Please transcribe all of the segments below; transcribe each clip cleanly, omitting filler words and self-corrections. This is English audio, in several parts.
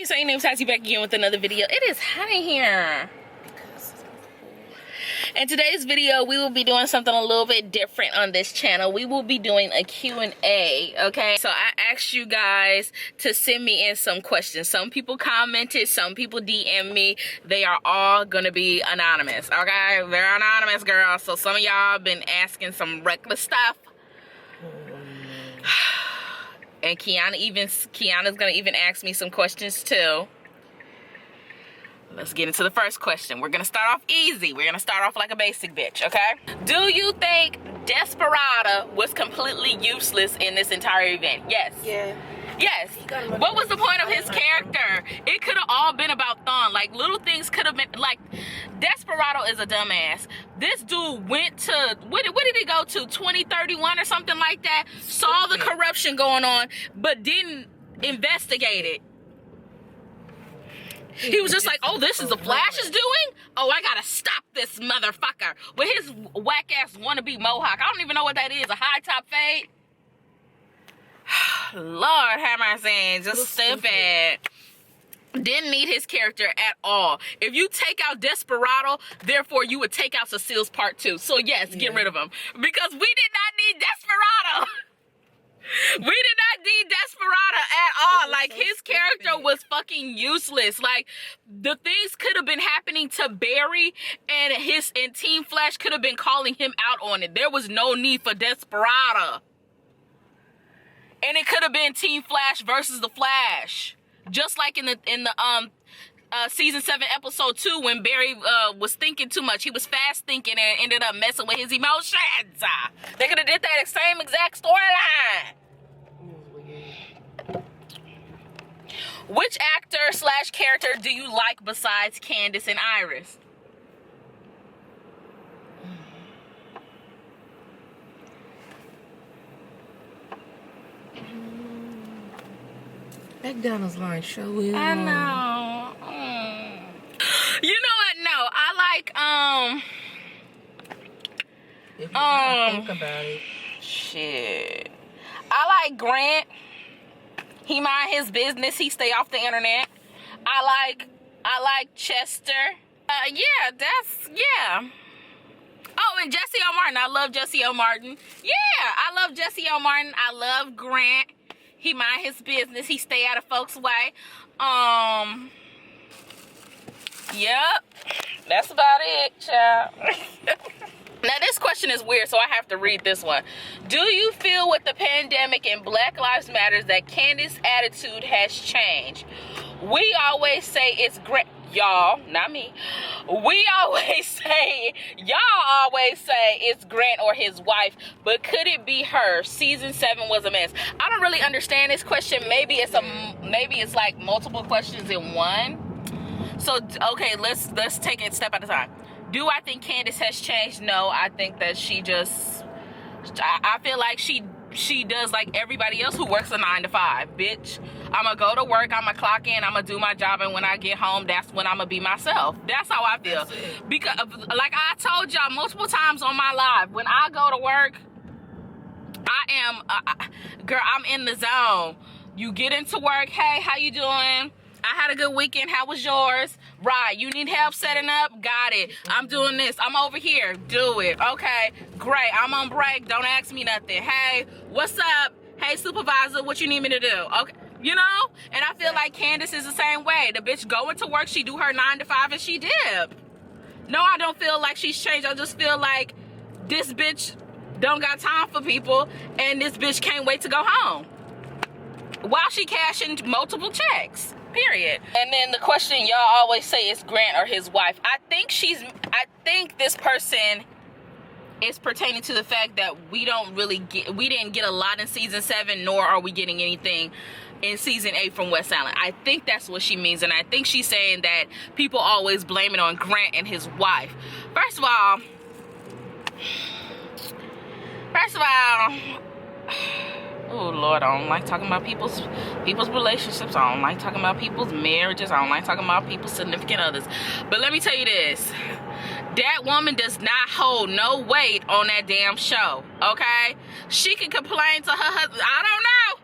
So your name's Tati, back again with another video. It is hot in here. In today's video, we will be doing something a little bit different on this channel. We will be doing a Q&A, okay? So I asked you guys to send me in some questions. Some people commented, some people DM me. They are all gonna be anonymous, okay? They're anonymous, girls. So some of y'all been asking some reckless stuff. And Kiana's gonna even ask me some questions too. Let's get into the first question. We're gonna start off easy. We're gonna start off like a basic bitch, okay? Do you think Despero was completely useless in this entire event? Yes. Yeah. Yes. What was the point of his character? It could have all been about Thon. Like, little things could have been, like, Despero is a dumbass. This dude went to, what did he go to, 2031 or something like that? Saw the corruption going on, but didn't investigate it. He was just like, oh, this is the Flash is doing? Oh, I gotta stop this motherfucker with his whack-ass wannabe mohawk. I don't even know what that is, a high top fade? Lord have mercy, just stupid. Didn't need his character at all. If you take out Despero, therefore you would take out Cecile's part 2. So yes, get rid of him. Because we did not need Despero. We did not need Despero at all. Like, his character was fucking useless. Like, the things could have been happening to Barry, and Team Flash could have been calling him out on it. There was no need for Despero. And it could have been Team Flash versus the Flash. Just like in the season 7 episode 2, when Barry was thinking too much. He was fast thinking and ended up messing with his emotions. They could have did that same exact storyline. Which actor / character do you like besides Candice and Iris? McDonald's line show is. I know. You know what? No, I like If you think about it. shit. I like Grant. He mind his business. He stay off the internet. I like Chester. Yeah. Oh, and Jesse O. Martin. I love Jesse O. Martin. Yeah, I love Jesse O. Martin. I love Grant. He mind his business. He stay out of folks' way. Yep. That's about it, child. Now, this question is weird, so I have to read this one. Do you feel with the pandemic and Black Lives Matter that Candice's attitude has changed? We always say it's great. Y'all, not me. Y'all always say it's Grant or his wife, but could it be her? Season 7 was a mess. I don't really understand this question. Maybe it's like multiple questions in one. So okay, let's take it step at a time. Do I think Candice has changed? No, I think that I feel like she does like everybody else who works a 9 to 5, bitch. I'm gonna go to work, I'm gonna clock in, I'm gonna do my job, and when I get home, that's when I'm gonna be myself. That's how I feel. Because, like I told y'all multiple times on my live, when I go to work, girl, I'm in the zone. You get into work, hey, how you doing? I had a good weekend. How was yours? Right. You need help setting up? Got it. I'm doing this. I'm over here. Do it. Okay. Great. I'm on break. Don't ask me nothing. Hey, what's up? Hey, supervisor, what you need me to do? Okay. You know? And I feel like Candice is the same way. The bitch going to work. She do her 9 to 5 and she dip. No, I don't feel like she's changed. I just feel like this bitch don't got time for people and this bitch can't wait to go home while she cashing multiple checks. Period. And then the question y'all always say is Grant or his wife. I think this person is pertaining to the fact that we didn't get a lot in season 7, nor are we getting anything in season 8 from West Island. I think that's what she means, and I think she's saying that people always blame it on Grant and his wife. First of all, oh Lord, I don't like talking about people's relationships. I don't like talking about people's marriages. I don't like talking about people's significant others. But let me tell you this. That woman does not hold no weight on that damn show, okay? She can complain to her husband. I don't know.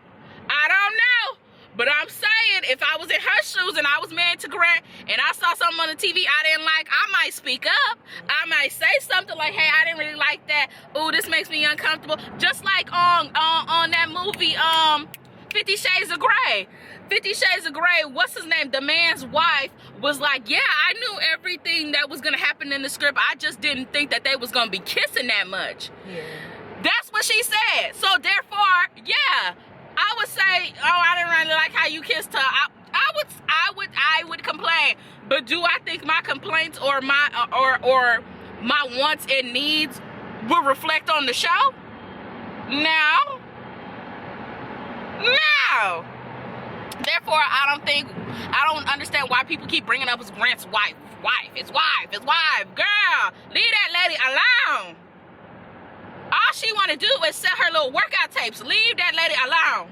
But I'm saying, if I was in her shoes and I was married to Grant and I saw something on the TV I didn't like, I might speak up. I might say something like, hey, I didn't really like that. Ooh, this makes me uncomfortable. Just like on that movie, 50 Shades of Grey. 50 Shades of Grey, what's his name? The man's wife was like, yeah, I knew everything that was going to happen in the script. I just didn't think that they was going to be kissing that much. Yeah. That's what she said. So therefore, yeah, I would say, oh, I didn't really like how you kissed her. I would complain. But do I think my complaints or my wants and needs will reflect on the show? No. No. Therefore, I don't understand why people keep bringing up his Grant's wife. His wife. Girl, leave that lady alone. All she want to do is sell her little workout tapes. Leave that lady alone.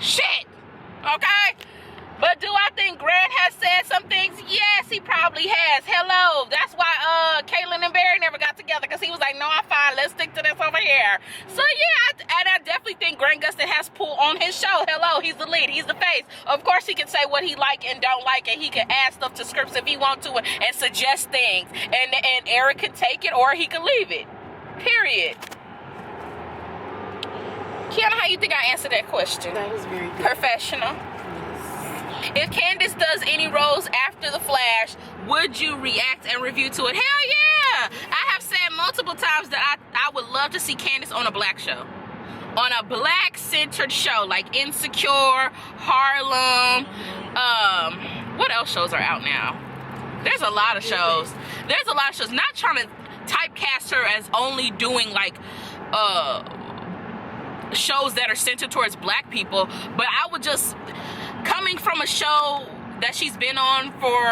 Shit. Okay? But do I think Grant has said some things? Yes, he probably has. Hello. That's why Caitlyn and Barry never got together, because he was like, no, I'm fine. Let's stick to this over here. So, yeah, I definitely think Grant Gustin has pull on his show. Hello. He's the lead. He's the face. Of course, he can say what he like and don't like, and he can add stuff to scripts if he wants to and suggest things. And Eric can take it or he can leave it. Period. Kiana, how you think I answered that question? That was very good. Professional. If Candice does any roles after The Flash, would you react and review to it? Hell yeah! I have said multiple times that I would love to see Candice on a black show. On a black-centered show, like Insecure, Harlem, what else shows are out now? There's a lot of shows. Not trying to typecast her as only doing, like, shows that are centered towards black people, but I would just... Coming from a show that she's been on for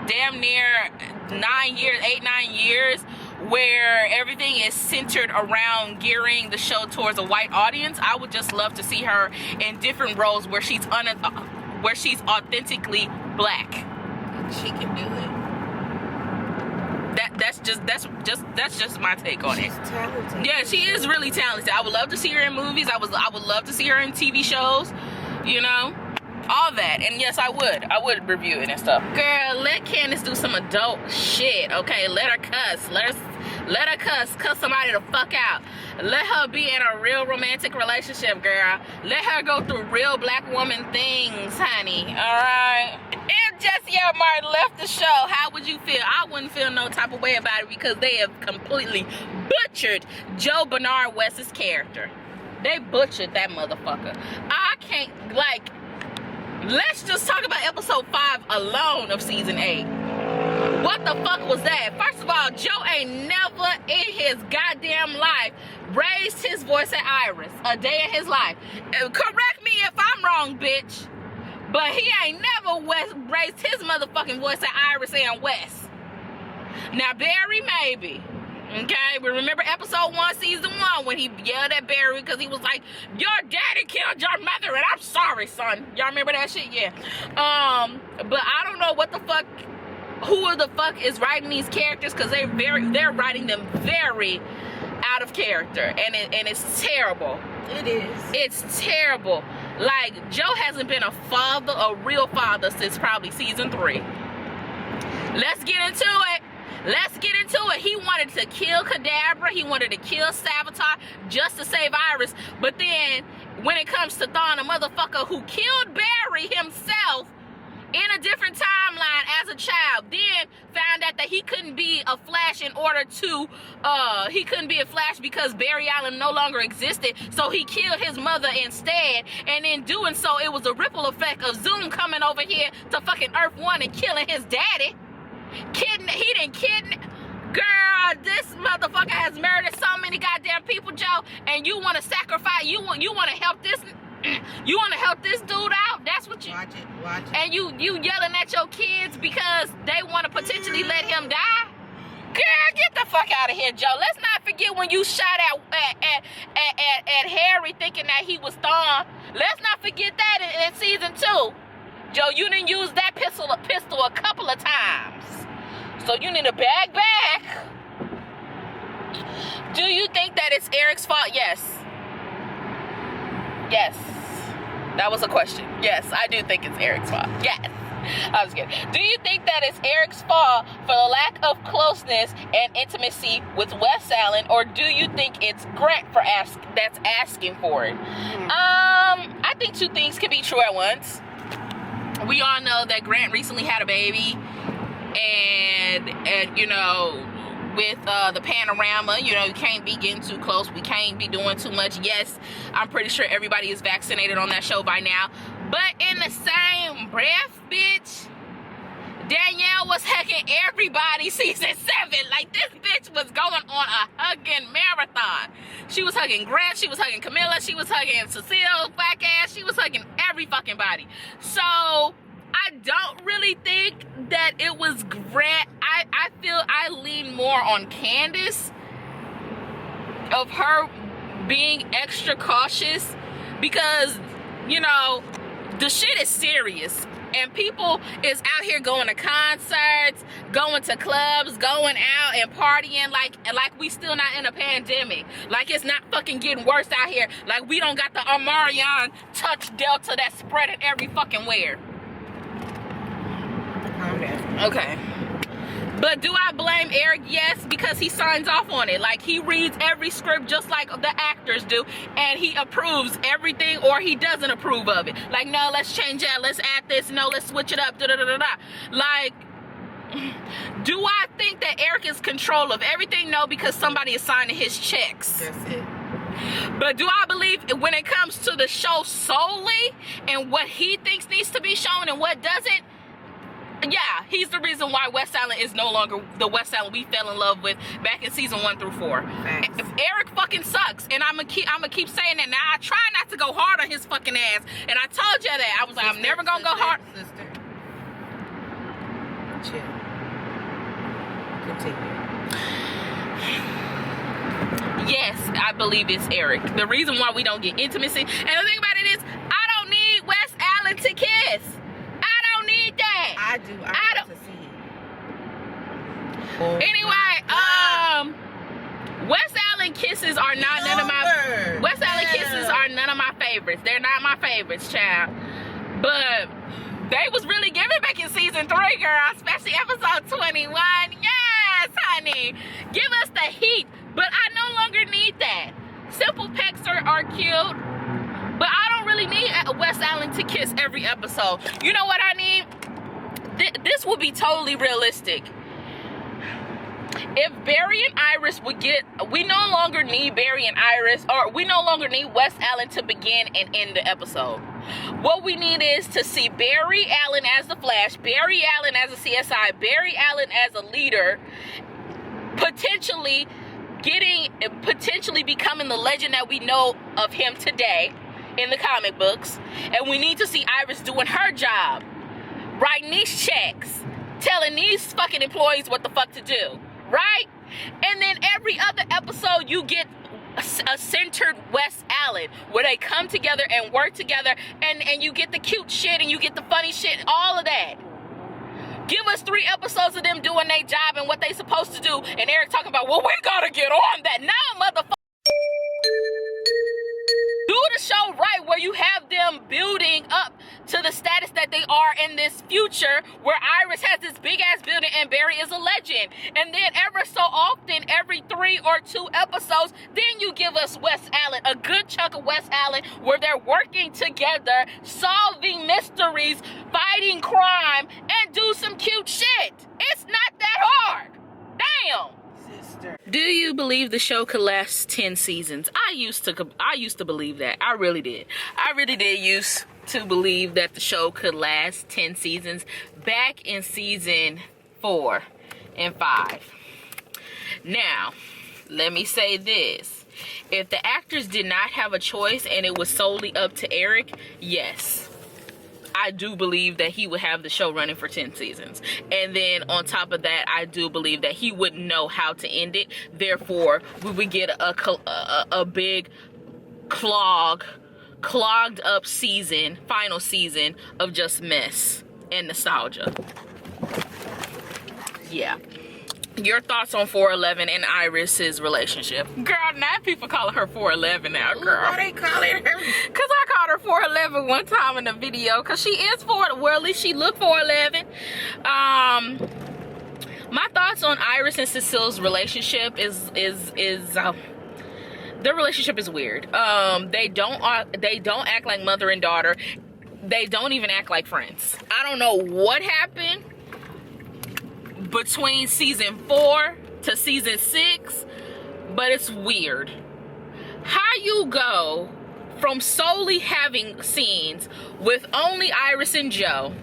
damn near 8-9 years, where everything is centered around gearing the show towards a white audience, I would just love to see her in different roles where she's authentically black. She can do it. That's just my take on it. She's talented. Yeah, she is really talented. I would love to see her in movies. I would love to see her in TV shows. You know, all that. And yes, I would review it and stuff. Girl, let Candice do some adult shit, okay? Let her cuss. Let her cuss somebody the fuck out. Let her be in a real romantic relationship, girl. Let her go through real black woman things, honey. Alright? If Jesse L. Martin left the show, how would you feel? I wouldn't feel no type of way about it, because they have completely butchered Joe Bernard West's character. They butchered that motherfucker. I can't, like, let's just talk about episode 5 alone of season 8. What the fuck was that? First of all, Joe ain't never in his goddamn life raised his voice at Iris a day in his life. Correct me if I'm wrong, bitch. But he ain't never raised his motherfucking voice at Iris and Wes. Now, Barry, maybe. Okay, we remember episode 1, season 1, when he yelled at Barry because he was like, your daddy killed your mother and I'm sorry, son. Y'all remember that shit? Yeah. But I don't know what the fuck, who the fuck is writing these characters, because they're writing them very out of character, and it's terrible. It is. It's terrible. Like, Joe hasn't been a real father since probably season 3. Let's get into it. He wanted to kill Kadabra. He wanted to kill Savitar just to save Iris. But then, when it comes to Thawne, a motherfucker who killed Barry himself in a different timeline as a child, then found out that he couldn't be a Flash because Barry Allen no longer existed, so he killed his mother instead, and in doing so, it was a ripple effect of Zoom coming over here to fucking Earth 1 and killing his daddy. He didn't kidnap. Girl, this motherfucker has murdered so many goddamn people, Joe, and you want to sacrifice, you want to help this dude out? That's what you... Watch it. And you yelling at your kids because they want to potentially let him die? Girl, get the fuck out of here, Joe. Let's not forget when you shot at Harry thinking that he was Thawne. Let's not forget that in season 2. Joe, you didn't use that pistol a couple of times. So you need to bag back. Do you think that it's Eric's fault? Yes. That was a question. Yes, I do think it's Eric's fault. Yes. I was kidding. Do you think that it's Eric's fault for the lack of closeness and intimacy with Wes Allen, or do you think it's Grant that's asking for it? I think two things can be true at once. We all know that Grant recently had a baby, and you know, with the panorama, you know, you can't be getting too close. We can't be doing too much. Yes, I'm pretty sure everybody is vaccinated on that show by now. But in the same breath, bitch, Danielle was hugging everybody season 7. Like, this bitch was going on a hugging marathon. She was hugging Grant, she was hugging Camilla, she was hugging Cecile, black ass, she was hugging every fucking body. So I don't really think that it was Grant. I feel I lean more on Candice, of her being extra cautious, because, you know, the shit is serious. And people is out here going to concerts, going to clubs, going out and partying like we still not in a pandemic. Like, it's not fucking getting worse out here. Like, we don't got the Omarion touch Delta that's spreading every fucking where. Okay. But do I blame Eric? Yes, because he signs off on it. Like, he reads every script just like the actors do, and he approves everything, or he doesn't approve of it. Like, no, let's change that, let's add this, no, let's switch it up, da-da-da-da-da. Like, do I think that Eric is control of everything? No, because somebody is signing his checks. That's it. But do I believe when it comes to the show solely, and what he thinks needs to be shown and what doesn't? Yeah, he's the reason why Wes Allen is no longer the Wes Allen we fell in love with back in season 1 through 4. Eric fucking sucks, and I'm gonna keep saying that. Now, I try not to go hard on his fucking ass, and I told you that. I was like, I'm never gonna go hard. Sister, chill. Continue. Yes, I believe it's Eric. The reason why we don't get intimacy, and the thing about it is, I don't need Wes Allen to kiss. Need that. I do. I don't. To see it. Anyway, Wes Allen kisses are not none of my Wes Allen kisses are none of my favorites. They're not my favorites, child. But they was really giving back in season 3, girl, especially episode 21. Yes, honey. Give us the heat. But I no longer need that. Simple pecs are cute. But I don't really need Wes Allen to kiss every episode. You know what I need? This would be totally realistic. If Barry and Iris would get... We no longer need Barry and Iris, or we no longer need Wes Allen to begin and end the episode. What we need is to see Barry Allen as the Flash, Barry Allen as a CSI, Barry Allen as a leader, potentially becoming the legend that we know of him today in the comic books. And we need to see Iris doing her job, writing these checks, telling these fucking employees what the fuck to do, right? And then every other episode you get a centered Wes Allen, where they come together and work together, and you get the cute shit and you get the funny shit, all of that. Give us 3 episodes of them doing their job and what they supposed to do, and Eric talking about, well, we gotta get on that now, motherfucker. Do the show right, where you have them building up to the status that they are in this future, where Iris has this big ass building and Barry is a legend. And then ever so often, every 3 or 2 episodes, then you give us Wes Allen, a good chunk of Wes Allen, where they're working together, solving mysteries, fighting crime, and do some cute shit. It's not that hard. Damn. Do you believe the show could last 10 seasons? I used to believe that. I really did. I really did used to believe that the show could last 10 seasons back in season 4 and 5. Now, let me say this. If the actors did not have a choice and it was solely up to Eric, yes, I do believe that he would have the show running for 10 seasons. And then on top of that, I do believe that he wouldn't know how to end it. Therefore, we would get a big clogged up season, final season of just mess and nostalgia. Yeah. Your thoughts on 411 and Iris's relationship? Girl, now people calling her 411 now, girl. Why they calling her? Cause I called her 411 one time in the video. Cause she is well, at least she looked 411. My thoughts on Iris and Cecile's relationship is their relationship is weird. They don't act like mother and daughter. They don't even act like friends. I don't know what happened between season 4 to season 6, but it's weird. How you go from solely having scenes with only Iris and Joe,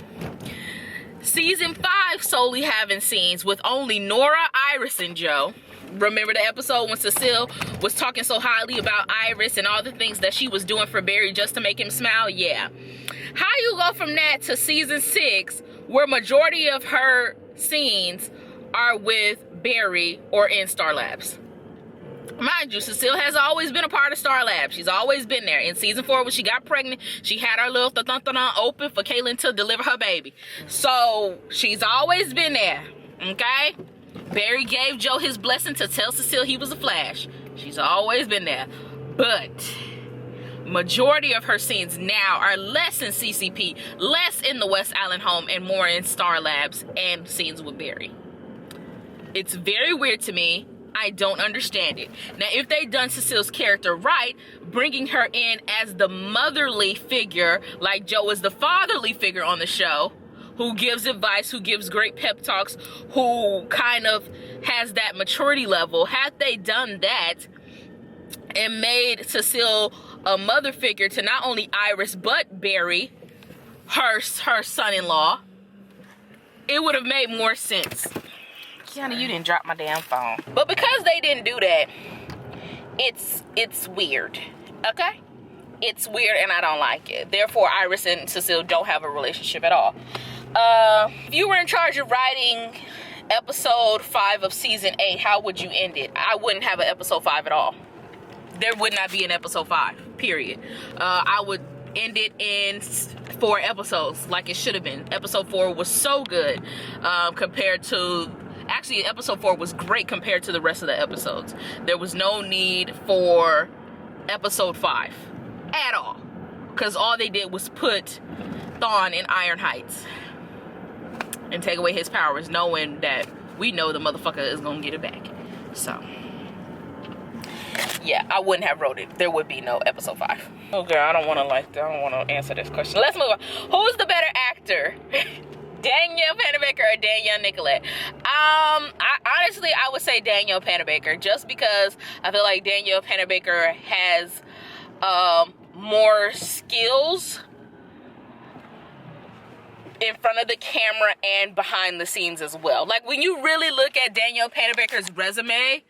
season 5 solely having scenes with only Nora, Iris, and Joe. Remember the episode when Cecile was talking so highly about Iris and all the things that she was doing for Barry just to make him smile? Yeah. How you go from that to season 6, where majority of her scenes are with Barry or in Star Labs? Mind you, Cecile has always been a part of Star Labs. She's always been there. In season 4, when she got pregnant, she had her little th-th-th open for Caitlyn to deliver her baby. So she's always been there, okay? Barry gave Joe his blessing to tell Cecile he was a Flash. She's always been there. But majority of her scenes now are less in CCP, less in the West Island home, and more in Star Labs and scenes with Barry. It's very weird to me. I don't understand it. Now, if they done Cecile's character right, bringing her in as the motherly figure, like Joe is the fatherly figure on the show, who gives advice, who gives great pep talks, who kind of has that maturity level, had they done that and made Cecile a mother figure to not only Iris but Barry, her son-in-law, it would have made more sense. Kiana, you didn't drop my damn phone. But because they didn't do that, it's weird, okay? It's weird and I don't like it. Therefore, Iris and Cecile don't have a relationship at all. If you were in charge of writing episode 5 of season 8, how would you end it? I wouldn't have an episode 5 at all. There would not be an episode 5, period. I would end it in 4 episodes like it should have been. Episode 4 was so good compared to... Actually, episode 4 was great compared to the rest of the episodes. There was no need for episode 5 at all. Because all they did was put Thawne in Iron Heights and take away his powers, knowing that we know the motherfucker is gonna get it back. So yeah, I wouldn't have wrote it. There would be no episode 5. Oh girl, I don't want to answer this question. Let's move on. Who's the better actor? Danielle Panabaker or Danielle Nicolette? Honestly, I would say Danielle Panabaker, just because I feel like Danielle Panabaker has more skills in front of the camera and behind the scenes as well. Like, when you really look at Danielle Panabaker's resume,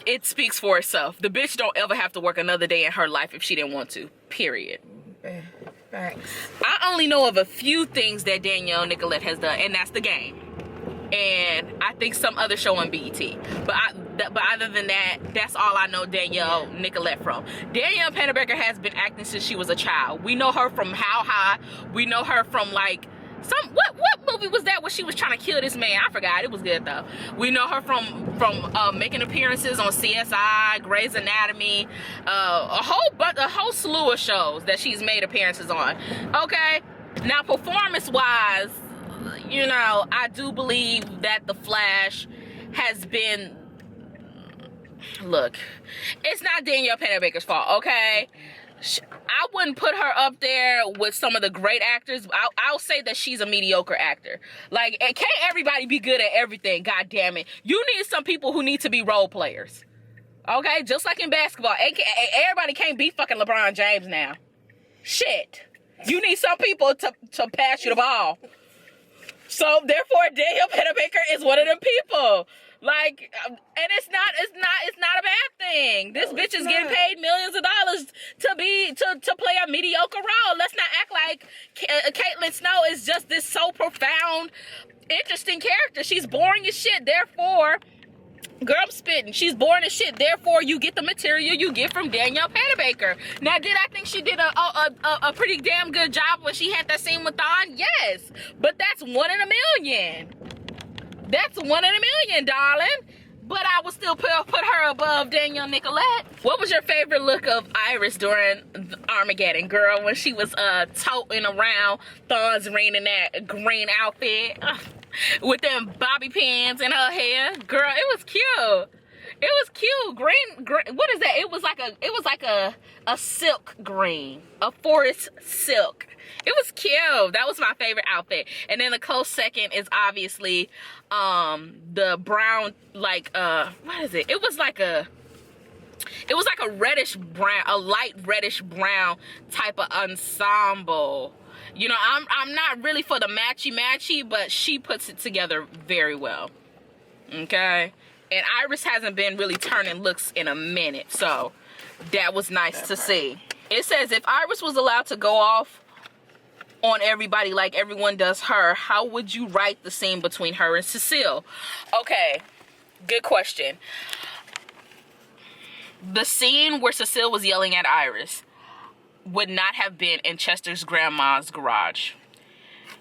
it speaks for itself. The bitch don't ever have to work another day in her life if she didn't want to, period. Thanks. I only know of a few things that Danielle Nicolette has done, and that's The Game. And I think some other show on BET. But other than that, that's all I know Danielle Nicolette from. Danielle Panabaker has been acting since she was a child. We know her from How High. We know her from, like, what movie was that where she was trying to kill this man? I forgot. It was good though. We know her from making appearances on CSI, Grey's Anatomy, a whole slew of shows that she's made appearances on. Okay, now performance-wise, you know, I do believe that The Flash has been. Look, it's not Danielle Panabaker's fault. Okay. I wouldn't put her up there with some of the great actors. I'll say that she's a mediocre actor. Like, can't everybody be good at everything? God damn it. You need some people who need to be role players. Okay? Just like in basketball. Everybody can't be fucking LeBron James now. Shit. You need some people to pass you the ball. So, therefore, Danielle Panabaker is one of them people. Like, and it's not a bad thing. This bitch is getting paid millions of dollars to play a mediocre role. Let's not act like Caitlin Snow is just this so profound, interesting character. She's boring as shit. Therefore, Girl, I'm spitting. She's boring as shit. Therefore, you get the material you get from Danielle Panabaker. Now, did I think she did a pretty damn good job when she had that scene with Dawn? Yes. But that's 1 in a million. That's 1 in a million, darling. But I would still put her above Danielle Nicolette. What was your favorite look of Iris during Armageddon, girl, when she was toting around Thorne's ring in that green outfit with them bobby pins in her hair? Girl, it was cute. It was cute. Green, what is that? It was like a silk green, a forest silk. It was cute. That was my favorite outfit. And then the close second is obviously the brown, like what is it? It was like a reddish brown, a light reddish brown type of ensemble. You know, I'm not really for the matchy, but she puts it together very well. Okay? And Iris hasn't been really turning looks in a minute, so that was nice to see. It says, if Iris was allowed to go off on everybody like everyone does her, how would you write the scene between her and Cecile? Okay, good question. The scene where Cecile was yelling at Iris would not have been in Chester's grandma's garage.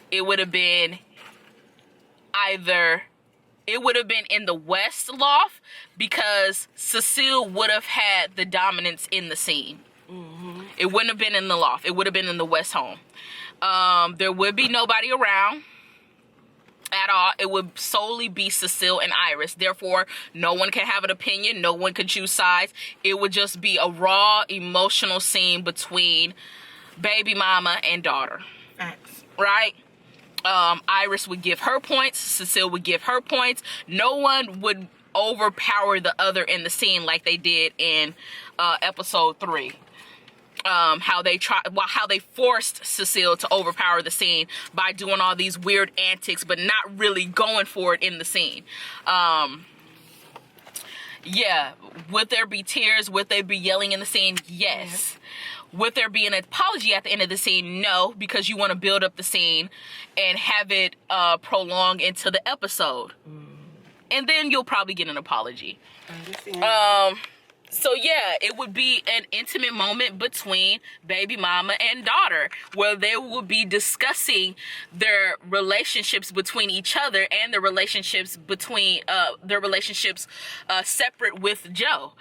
It would have been in the west loft, because Cecile would have had the dominance in the scene. Mm-hmm. It wouldn't have been in the loft. It would have been in the west home. There would be nobody around at all. It would solely be Cecile and Iris. Therefore, no one can have an opinion. No one can choose sides. It would just be a raw, emotional scene between baby mama and daughter. Thanks. Right? Iris would give her points. Cecile would give her points. No one would overpower the other in the scene like they did in episode 3. How they forced Cecile to overpower the scene by doing all these weird antics, but not really going for it in the scene. Yeah, would there be tears? Would they be yelling in the scene? Yes. Would there be an apology at the end of the scene? No, because you want to build up the scene and have it prolong into the episode. And then you'll probably get an apology. So yeah, it would be an intimate moment between baby mama and daughter, where they would be discussing their relationships between each other and their relationships between separate with Joe.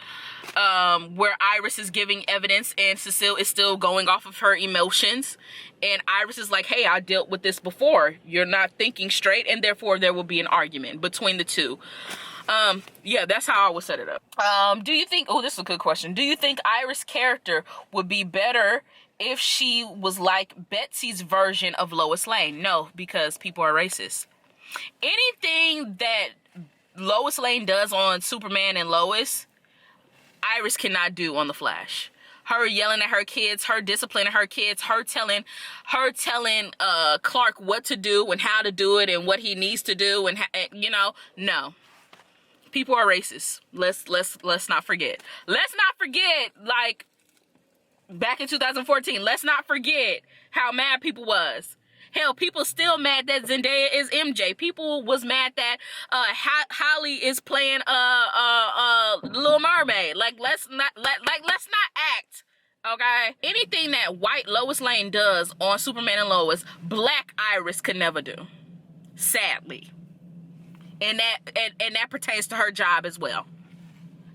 Where Iris is giving evidence and Cecile is still going off of her emotions. And Iris is like, hey, I dealt with this before. You're not thinking straight, and therefore there will be an argument between the two. Yeah, that's how I would set it up. Do you think, oh, this is a good question. Do you think Iris' character would be better if she was like Betsy's version of Lois Lane? No, because people are racist. Anything that Lois Lane does on Superman and Lois, Iris cannot do on The Flash. Her yelling at her kids, her disciplining her kids, her telling Clark what to do and how to do it and what he needs to do, and you know, no. People are racist. Let's not forget. Let's not forget, like back in 2014. Let's not forget how mad people was. Hell, people still mad that Zendaya is MJ. People was mad that Holly is playing Little Mermaid. Like let's not act. Okay? Anything that white Lois Lane does on Superman and Lois, black Iris could never do. Sadly. And that pertains to her job as well.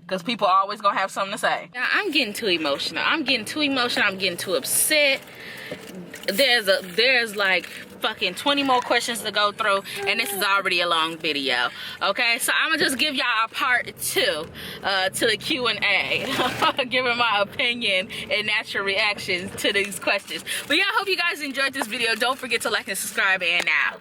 Because people are always going to have something to say. Now, I'm getting too emotional. I'm getting too upset. There's like fucking 20 more questions to go through, and this is already a long video. Okay, so I'm gonna just give y'all a part 2 to the Q&A, giving my opinion and natural reactions to these questions. But yeah, I hope you guys enjoyed this video. Don't forget to like and subscribe, and out.